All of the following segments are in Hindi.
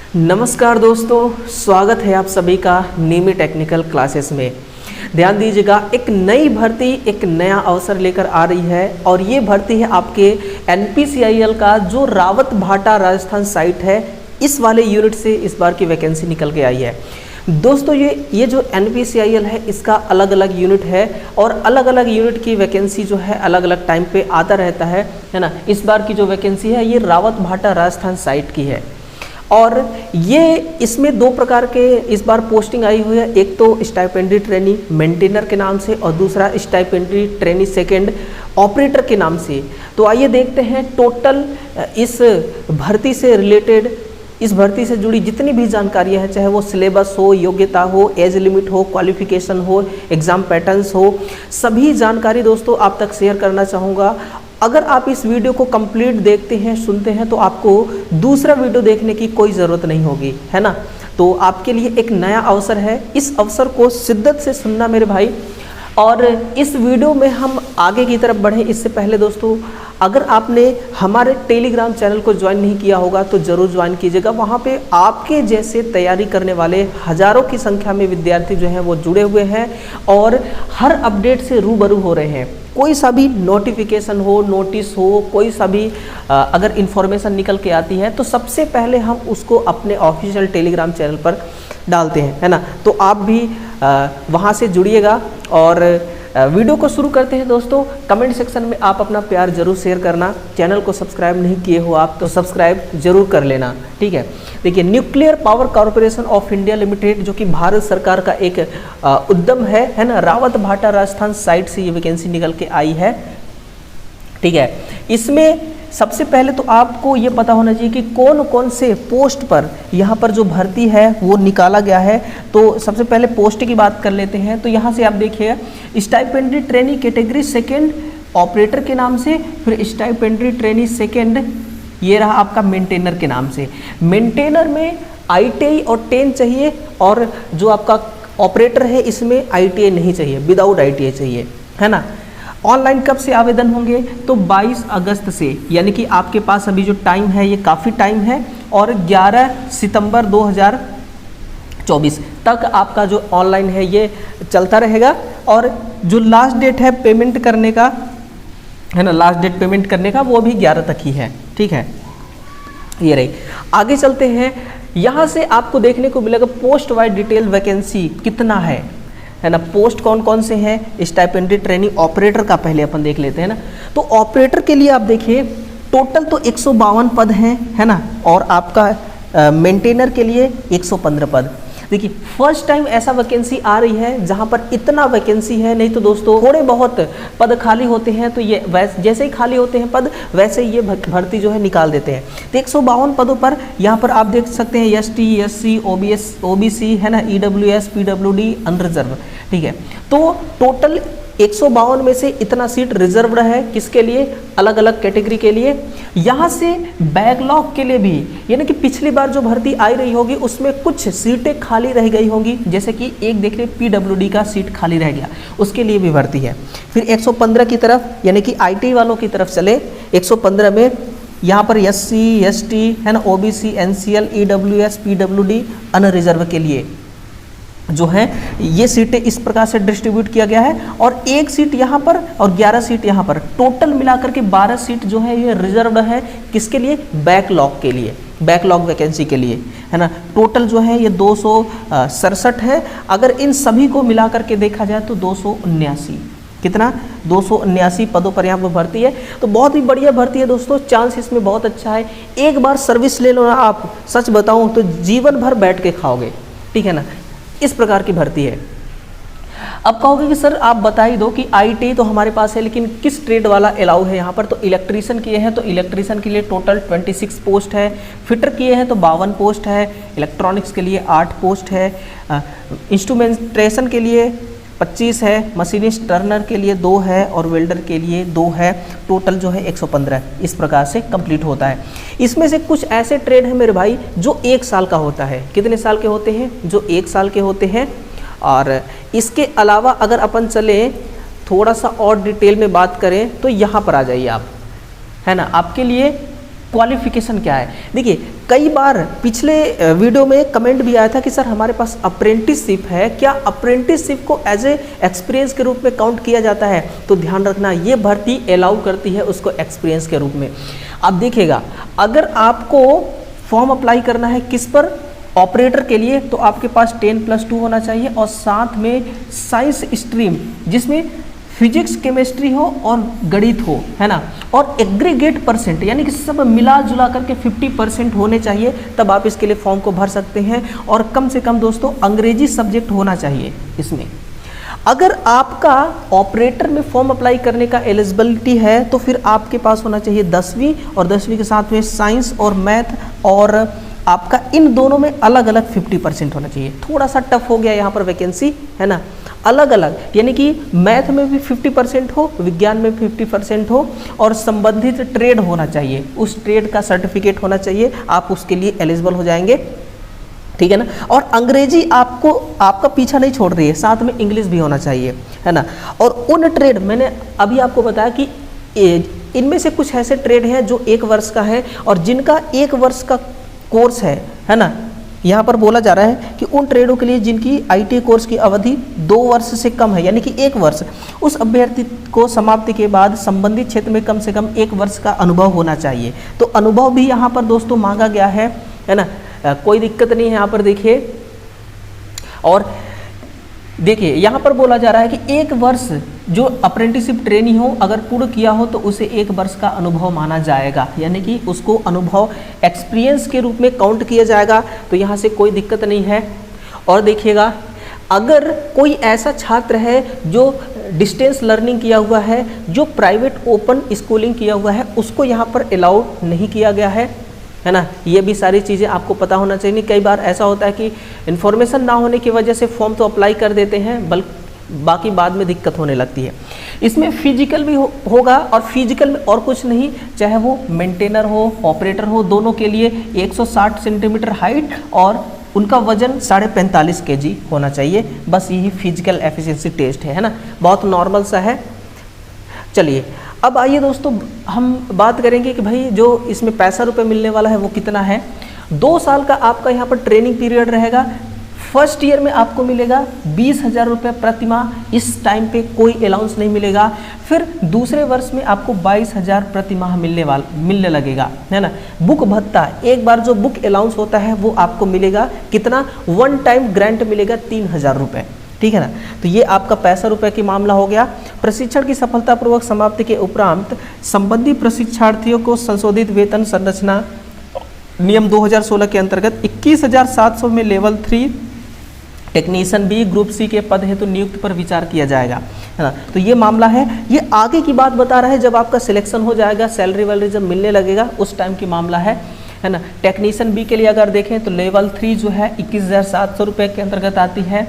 नमस्कार दोस्तों, स्वागत है आप सभी का नीमी टेक्निकल क्लासेस में। ध्यान दीजिएगा, एक नई भर्ती, एक नया अवसर लेकर आ रही है और ये भर्ती है आपके NPCIL का जो रावत भाटा राजस्थान साइट है, इस वाले यूनिट से इस बार की वैकेंसी निकल के आई है। दोस्तों ये जो NPCIL है इसका अलग अलग यूनिट है और अलग अलग यूनिट की वैकेंसी जो है अलग अलग टाइम पे आता रहता है ना। इस बार की जो वैकेंसी है ये रावत भाटा राजस्थान साइट की है और ये इसमें दो प्रकार के इस बार पोस्टिंग आई हुई है। एक तो स्टाइपेंड्री ट्रेनी मेंटेनर के नाम से और दूसरा स्टाइपेंड्री ट्रेनी सेकंड ऑपरेटर के नाम से। तो आइए देखते हैं टोटल इस भर्ती से रिलेटेड, इस भर्ती से जुड़ी जितनी भी जानकारियां हैं, चाहे वो सिलेबस हो, योग्यता हो, एज लिमिट हो, क्वालिफिकेशन हो, एग्ज़ाम पैटर्न्स हो, सभी जानकारी दोस्तों आप तक शेयर करना चाहूँगा। अगर आप इस वीडियो को कंप्लीट देखते हैं, सुनते हैं, तो आपको दूसरा वीडियो देखने की कोई ज़रूरत नहीं होगी, है ना। तो आपके लिए एक नया अवसर है, इस अवसर को शिद्दत से सुनना मेरे भाई। और इस वीडियो में हम आगे की तरफ बढ़ें इससे पहले दोस्तों, अगर आपने हमारे टेलीग्राम चैनल को ज्वाइन नहीं किया होगा तो ज़रूर ज्वाइन कीजिएगा। वहाँ पे आपके जैसे तैयारी करने वाले हज़ारों की संख्या में विद्यार्थी जो हैं वो जुड़े हुए हैं और हर अपडेट से रूबरू हो रहे हैं। कोई सा भी नोटिफिकेशन हो, नोटिस हो, कोई सा भी अगर इन्फॉर्मेशन निकल के आती है तो सबसे पहले हम उसको अपने ऑफिशियल टेलीग्राम चैनल पर डालते हैं, है ना। तो आप भी वहाँ से जुड़िएगा और वीडियो को शुरू करते हैं दोस्तों। कमेंट सेक्शन में आप अपना प्यार जरूर शेयर करना। चैनल को सब्सक्राइब नहीं किए हो आप तो सब्सक्राइब जरूर कर लेना, ठीक है। देखिए, nuclear power corporation of India limited जो कि भारत सरकार का एक उद्यम है ना, रावत भाटा राजस्थान साइट से ये वैकेंसी निकल के आई है, ठीक है। इसमें सबसे पहले तो आपको ये पता होना चाहिए कि कौन कौन से पोस्ट पर यहाँ पर जो भर्ती है वो निकाला गया है। तो सबसे पहले पोस्ट की बात कर लेते हैं। तो यहाँ से आप देखिए, stipendiary trainee category second operator के नाम से, फिर स्टाइपेंड्री ट्रेनी सेकंड ये रहा आपका मेंटेनर के नाम से। मेंटेनर में ITI और 10 चाहिए और जो आपका ऑपरेटर है इसमें ITI नहीं चाहिए, विदाउट ITI चाहिए, है ना। ऑनलाइन कब से आवेदन होंगे? तो 22 अगस्त से, यानी कि आपके पास अभी जो टाइम है ये काफ़ी टाइम है और 11 सितंबर 2024 तक आपका जो ऑनलाइन है ये चलता रहेगा। और जो लास्ट डेट है पेमेंट करने का, है ना, लास्ट डेट पेमेंट करने का वो भी 11 तक ही है, ठीक है। ये रही, आगे चलते हैं। यहाँ से आपको देखने को मिलेगा पोस्ट वाइज डिटेल वैकेंसी कितना है ना, पोस्ट कौन कौन से हैं। स्टाइपेंड्री ट्रेनिंग ऑपरेटर का पहले अपन देख लेते हैं ना। तो ऑपरेटर के लिए आप देखिए टोटल तो 152 पद हैं, है ना, और आपका मेंटेनर के लिए 115 पद। देखिए, फर्स्ट टाइम ऐसा वैकेंसी आ रही है जहां पर इतना वैकेंसी है। नहीं तो दोस्तों थोड़े बहुत पद खाली होते हैं तो ये जैसे ही खाली होते हैं पद वैसे ही ये भर्ती जो है निकाल देते हैं। तो 152 पदों पर यहाँ पर आप देख सकते हैं ST, SC, OBC, है ना, EWS, PWD, अनरिजर्व, ठीक है। तो टोटल 152 में से इतना सीट रिजर्व्ड है किसके लिए? अलग अलग कैटेगरी के लिए। यहाँ से बैकलॉग के लिए भी, यानी कि पिछली बार जो भर्ती आई रही होगी उसमें कुछ सीटें खाली रह गई होंगी, जैसे कि एक देख रहे PWD का सीट खाली रह गया, उसके लिए भी भर्ती है। फिर 115 की तरफ, यानी कि ITI वालों की तरफ चले, 115 में यहाँ पर SC, ST, है ना, OBC, NCL, EWS, PWD, unreserved के लिए जो है ये सीटें इस प्रकार से डिस्ट्रीब्यूट किया गया है। और एक सीट यहाँ पर और 11 सीट यहाँ पर, टोटल मिलाकर के 12 सीट जो है ये रिजर्व्ड है किसके लिए? बैकलॉग के लिए, बैकलॉग वैकेंसी के लिए, है ना। टोटल जो है ये 267 है। अगर इन सभी को मिलाकर के देखा जाए तो 279, कितना? 279 पदों पर यहाँ पर भर्ती है। तो बहुत ही बढ़िया भर्ती है दोस्तों, चांस इसमें बहुत अच्छा है। एक बार सर्विस ले लो ना आप, सच बताऊँ तो जीवन भर बैठ के खाओगे, ठीक है ना, इस प्रकार की भर्ती है। अब कहोगे कि सर आप बता ही दो कि ITI तो हमारे पास है लेकिन किस ट्रेड वाला अलाउ है यहाँ पर? तो इलेक्ट्रीशियन किए हैं तो इलेक्ट्रीशियन के लिए टोटल 26 पोस्ट है, फिटर किए हैं तो 52 पोस्ट है, इलेक्ट्रॉनिक्स के लिए 8 पोस्ट है, इंस्ट्रूमेंटेशन के लिए 25 है, मशीनिस्ट टर्नर के लिए 2 है और वेल्डर के लिए 2 है। टोटल जो है 115 इस प्रकार से कंप्लीट होता है। इसमें से कुछ ऐसे ट्रेड हैं मेरे भाई जो 1 साल का होता है। कितने साल के होते हैं? जो 1 साल के होते हैं। और इसके अलावा अगर अपन चले थोड़ा सा और डिटेल में बात करें तो यहाँ पर आ जाइए आप, है ना। आपके लिए क्वालिफिकेशन क्या है। देखिए कई बार पिछले वीडियो में कमेंट भी आया था कि सर हमारे पास अप्रेंटिसशिप है, क्या अप्रेंटिसशिप को एज ए एक्सपीरियंस के रूप में काउंट किया जाता है। तो ध्यान रखना ये भर्ती अलाउ करती है उसको एक्सपीरियंस के रूप में। अब देखिएगा अगर आपको फॉर्म अप्लाई करना है किस पर, ऑपरेटर के लिए, तो आपके पास 10+2 होना चाहिए और साथ में साइंस स्ट्रीम जिसमें फिजिक्स केमिस्ट्री हो और गणित हो, है ना, और एग्रीगेट परसेंट यानी कि सब मिला जुला करके 50% होने चाहिए, तब आप इसके लिए फॉर्म को भर सकते हैं। और कम से कम दोस्तों अंग्रेजी सब्जेक्ट होना चाहिए इसमें। अगर आपका ऑपरेटर में फॉर्म अप्लाई करने का एलिजिबिलिटी है तो फिर आपके पास होना चाहिए 10वीं, और 10वीं के साथ में साइंस और मैथ, और आपका इन दोनों में अलग अलग 50% होना चाहिए। थोड़ा सा टफ हो गया यहाँ पर वैकेंसी, है ना, अलग अलग यानी कि मैथ में भी 50% हो, विज्ञान में 50% हो, और संबंधित ट्रेड होना चाहिए, उस ट्रेड का सर्टिफिकेट होना चाहिए, आप उसके लिए एलिजिबल हो जाएंगे, ठीक है ना। और अंग्रेजी आपको आपका पीछा नहीं छोड़ रही है, साथ में इंग्लिश भी होना चाहिए, है ना। और उन ट्रेड मैंने अभी आपको बताया कि इनमें से कुछ ऐसे ट्रेड हैं जो 1 वर्ष का है और जिनका 1 वर्ष का कोर्स है ना। यहाँ पर बोला जा रहा है कि उन ट्रेडों के लिए जिनकी ITI कोर्स की अवधि 2 वर्ष से कम है, यानी कि 1 वर्ष, उस अभ्यर्थी को समाप्ति के बाद संबंधित क्षेत्र में कम से कम 1 वर्ष का अनुभव होना चाहिए। तो अनुभव भी यहाँ पर दोस्तों मांगा गया है ना। कोई दिक्कत नहीं है यहाँ पर, देखिए। और देखिए यहाँ पर बोला जा रहा है कि 1 वर्ष जो अप्रेंटिसशिप ट्रेनी हो अगर पूर्ण किया हो तो उसे 1 वर्ष का अनुभव माना जाएगा, यानी कि उसको अनुभव एक्सपीरियंस के रूप में काउंट किया जाएगा। तो यहाँ से कोई दिक्कत नहीं है। और देखिएगा अगर कोई ऐसा छात्र है जो डिस्टेंस लर्निंग किया हुआ है, जो प्राइवेट ओपन स्कूलिंग किया हुआ है, उसको यहाँ पर अलाउड नहीं किया गया है ना। ये भी सारी चीज़ें आपको पता होना चाहिए। कई बार ऐसा होता है कि इन्फॉर्मेशन ना होने की वजह से फॉर्म तो अप्लाई कर देते हैं, बाकी बाद में दिक्कत होने लगती है। इसमें फिजिकल भी होगा, और फिजिकल में और कुछ नहीं, चाहे वो मेंटेनर हो, ऑपरेटर हो, दोनों के लिए 160 सेंटीमीटर हाइट और उनका वजन 45.5 kg होना चाहिए। बस यही फिजिकल एफिशिएंसी टेस्ट है ना, बहुत नॉर्मल सा है। चलिए अब आइए दोस्तों हम बात करेंगे कि भाई जो इसमें पैसा रुपये मिलने वाला है वो कितना है। 2 साल का आपका यहाँ पर ट्रेनिंग पीरियड रहेगा। फर्स्ट ईयर में आपको मिलेगा 20,000 रुपये प्रति माह, इस टाइम पे कोई अलाउंस नहीं मिलेगा। फिर दूसरे वर्ष में आपको 22,000 प्रति माह मिलने लगेगा, है ना। बुक भत्ता, एक बार जो बुक अलाउंस होता है वो आपको मिलेगा कितना, 1 टाइम ग्रांट मिलेगा 3,000 रुपये, ठीक है ना। तो ये आपका पैसा रुपये की मामला हो गया। प्रशिक्षण की सफलतापूर्वक समाप्ति के उपरांत संबंधित प्रशिक्षार्थियों को संशोधित वेतन संरचना नियम 2016 के अंतर्गत 21,700 में level 3 technician B group C के पद हेतु नियुक्त पर विचार किया जाएगा, है ना। तो ये मामला है, ये आगे की बात बता रहा है, जब आपका सिलेक्शन हो जाएगा, सैलरी वैलरी जब मिलने लगेगा उस टाइम की मामला है ना। टेक्नीशियन बी के लिए अगर देखें तो लेवल 3 जो है 21,700 रुपये के अंतर्गत आती है,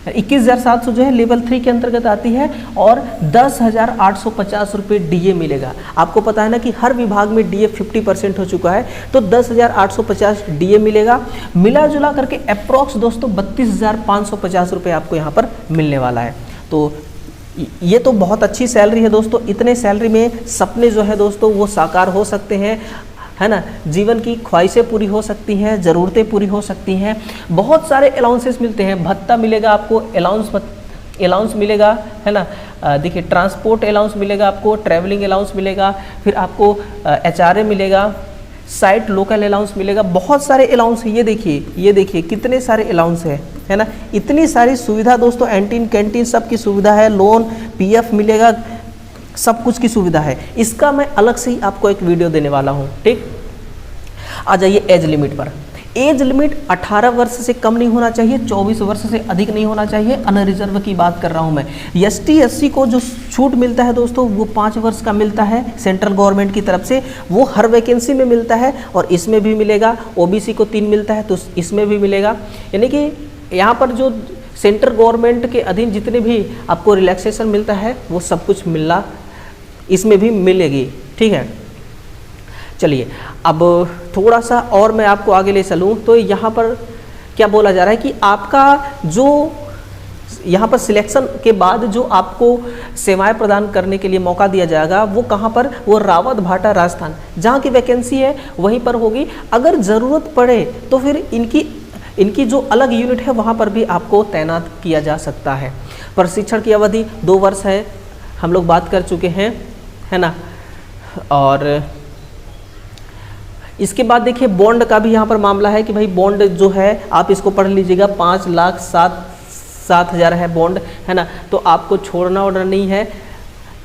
21,700 जो है लेवल 3 के अंतर्गत आती है, और 10,850 रुपये DA मिलेगा। आपको पता है ना कि हर विभाग में DA 50% हो चुका है, तो 10,850 DA मिलेगा। मिला जुला करके अप्रॉक्स दोस्तों 32,550 रुपये आपको यहाँ पर मिलने वाला है। तो ये तो बहुत अच्छी सैलरी है दोस्तों। इतने सैलरी में सपने जो है दोस्तों वो साकार हो सकते हैं, है ना। जीवन की ख्वाहिशें पूरी हो सकती हैं, ज़रूरतें पूरी हो सकती हैं। बहुत सारे अलाउंसेस मिलते हैं, भत्ता मिलेगा आपको, अलाउंस मिलेगा, है ना। देखिए ट्रांसपोर्ट अलाउंस मिलेगा आपको, ट्रैवलिंग अलाउंस मिलेगा, फिर आपको HRA मिलेगा, साइट लोकल अलाउंस मिलेगा। बहुत सारे अलाउंस है, ये देखिए कितने सारे अलाउंस है ना। इतनी सारी सुविधा दोस्तों, कैंटीन सब की सुविधा है, लोन PF मिलेगा, सब कुछ की सुविधा है। इसका मैं अलग से ही आपको एक वीडियो देने वाला हूँ, ठीक। आ जाइए एज लिमिट पर। एज लिमिट 18 वर्ष से कम नहीं होना चाहिए, 24 वर्ष से अधिक नहीं होना चाहिए। अनरिजर्व की बात कर रहा हूँ मैं। ST SC को जो छूट मिलता है दोस्तों वो 5 वर्ष का मिलता है सेंट्रल गवर्नमेंट की तरफ से, वो हर वैकेंसी में मिलता है, और इसमें भी मिलेगा। OBC को 3 मिलता है तो इसमें भी मिलेगा। यानी कि यहाँ पर जो सेंट्रल गवर्नमेंट के अधीन जितने भी आपको रिलैक्सेशन मिलता है वो सब कुछ मिलना इसमें भी मिलेगी, ठीक है। चलिए अब थोड़ा सा और मैं आपको आगे ले चलूँ तो यहाँ पर क्या बोला जा रहा है कि आपका जो यहाँ पर सिलेक्शन के बाद जो आपको सेवाएं प्रदान करने के लिए मौका दिया जाएगा वो कहाँ पर, वो रावत भाटा राजस्थान, जहाँ की वैकेंसी है वहीं पर होगी। अगर ज़रूरत पड़े तो फिर इनकी जो अलग यूनिट है वहाँ पर भी आपको तैनात किया जा सकता है। प्रशिक्षण की अवधि 2 वर्ष है, हम लोग बात कर चुके हैं, है ना। और इसके बाद देखिए बॉन्ड का भी यहाँ पर मामला है कि भाई बॉन्ड जो है आप इसको पढ़ लीजिएगा, 5,07,000 है बॉन्ड, है ना। तो आपको छोड़ना ऑर्डर नहीं है,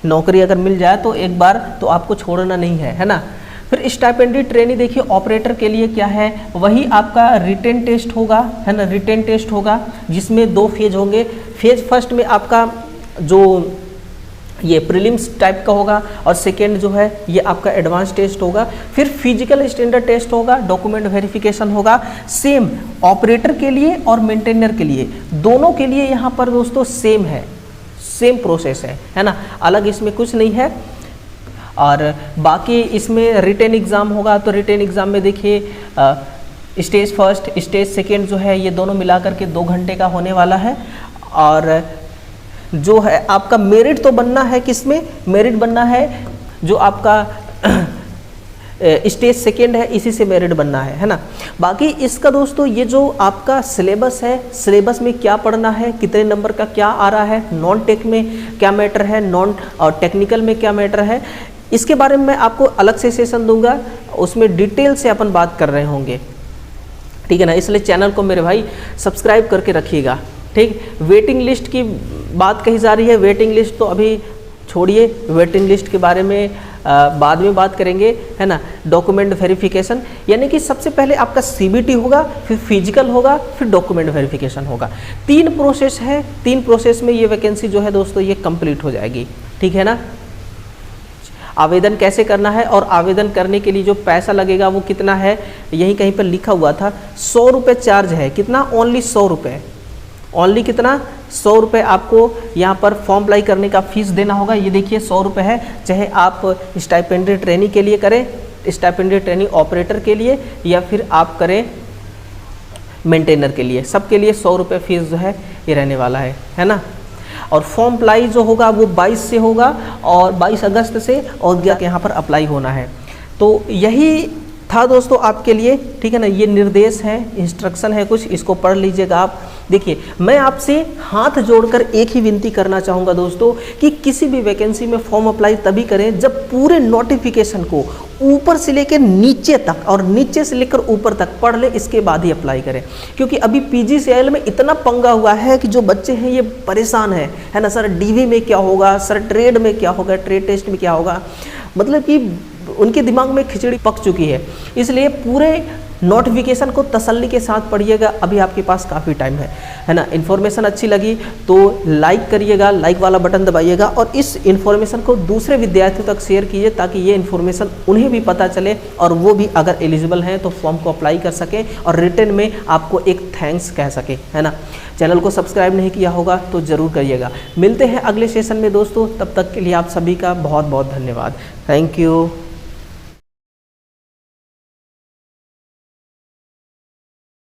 नौकरी अगर मिल जाए तो एक बार तो आपको छोड़ना नहीं है ना। फिर स्टाइपेंडी ट्रेनी देखिए ऑपरेटर के लिए क्या है, वही आपका रिटेन टेस्ट होगा, है ना, रिटेन टेस्ट होगा जिसमें 2 फेज होंगे। फेज फर्स्ट में आपका जो ये प्रीलिम्स टाइप का होगा और सेकेंड जो है ये आपका एडवांस टेस्ट होगा। फिर फिजिकल स्टैंडर्ड टेस्ट होगा, डॉक्यूमेंट वेरिफिकेशन होगा। सेम ऑपरेटर के लिए और मेंटेनर के लिए, दोनों के लिए यहाँ पर दोस्तों सेम है, सेम प्रोसेस है ना, अलग इसमें कुछ नहीं है। और बाकी इसमें रिटेन एग्ज़ाम होगा, तो रिटेन एग्ज़ाम में देखिए स्टेज फर्स्ट स्टेज सेकेंड जो है ये दोनों मिला करके 2 घंटे का होने वाला है। और जो है आपका मेरिट तो बनना है, किसमें मेरिट बनना है, जो आपका स्टेज सेकेंड है इसी से मेरिट बनना है ना। बाकी इसका दोस्तों ये जो आपका सिलेबस है, सिलेबस में क्या पढ़ना है, कितने नंबर का क्या आ रहा है, नॉन टेक में क्या मैटर है, नॉन और टेक्निकल में क्या मैटर है, इसके बारे में मैं आपको अलग से सेशन दूंगा, उसमें डिटेल से अपन बात कर रहे होंगे, ठीक है ना। इसलिए चैनल को मेरे भाई सब्सक्राइब करके रखिएगा, ठीक। वेटिंग लिस्ट की बात कही जा रही है, वेटिंग लिस्ट तो अभी छोड़िए, वेटिंग लिस्ट के बारे में बाद में बात करेंगे, है ना। डॉक्यूमेंट वेरिफिकेशन यानी कि सबसे पहले आपका सीबीटी होगा, फिर फिजिकल होगा, फिर डॉक्यूमेंट वेरिफिकेशन होगा। 3 प्रोसेस है, 3 प्रोसेस में ये वैकेंसी जो है दोस्तों ये कंप्लीट हो जाएगी, ठीक है ना। आवेदन कैसे करना है और आवेदन करने के लिए जो पैसा लगेगा वो कितना है, यहीं कहीं पर लिखा हुआ था, 100 रुपये चार्ज है। कितना? ओनली 100 रुपये, ओनली कितना? 100 रुपये आपको यहाँ पर फॉर्म अप्लाई करने का फीस देना होगा। ये देखिए 100 रुपये है, चाहे आप स्टाइपेंडरी ट्रेनिंग के लिए करें, स्टाइपेंडरी ट्रेनिंग ऑपरेटर के लिए, या फिर आप करें मेंटेनर के लिए, सबके लिए 100 रुपये फीस जो है ये रहने वाला है ना। और फॉर्म अप्लाई जो होगा वो 22 से होगा और 22 अगस्त से, और यहाँ पर अप्लाई होना है। तो यही था दोस्तों आपके लिए, ठीक है ना। ये निर्देश है, इंस्ट्रक्शन है कुछ, इसको पढ़ लीजिएगा आप। देखिए मैं आपसे हाथ जोड़कर एक ही विनती करना चाहूँगा दोस्तों कि किसी भी वैकेंसी में फॉर्म अप्लाई तभी करें जब पूरे नोटिफिकेशन को ऊपर से लेकर नीचे तक और नीचे से लेकर ऊपर तक पढ़ ले, इसके बाद ही अप्लाई करें। क्योंकि अभी PGCIL में इतना पंगा हुआ है कि जो बच्चे हैं ये परेशान है ना। सर DV में क्या होगा, सर ट्रेड में क्या होगा, ट्रेड टेस्ट में क्या होगा, मतलब कि उनके दिमाग में खिचड़ी पक चुकी है। इसलिए पूरे नोटिफिकेशन को तसल्ली के साथ पढ़िएगा, अभी आपके पास काफ़ी टाइम है ना। इन्फॉर्मेशन अच्छी लगी तो लाइक करिएगा, लाइक वाला बटन दबाइएगा, और इस इन्फॉर्मेशन को दूसरे विद्यार्थियों तक शेयर कीजिए ताकि ये इन्फॉर्मेशन उन्हें भी पता चले और वो भी अगर एलिजिबल हैं तो फॉर्म को अप्लाई कर सकें और रिटर्न में आपको एक थैंक्स कह सकें, है ना। चैनल को सब्सक्राइब नहीं किया होगा तो ज़रूर करिएगा। मिलते हैं अगले सेशन में दोस्तों, तब तक के लिए आप सभी का बहुत बहुत धन्यवाद। Thank you.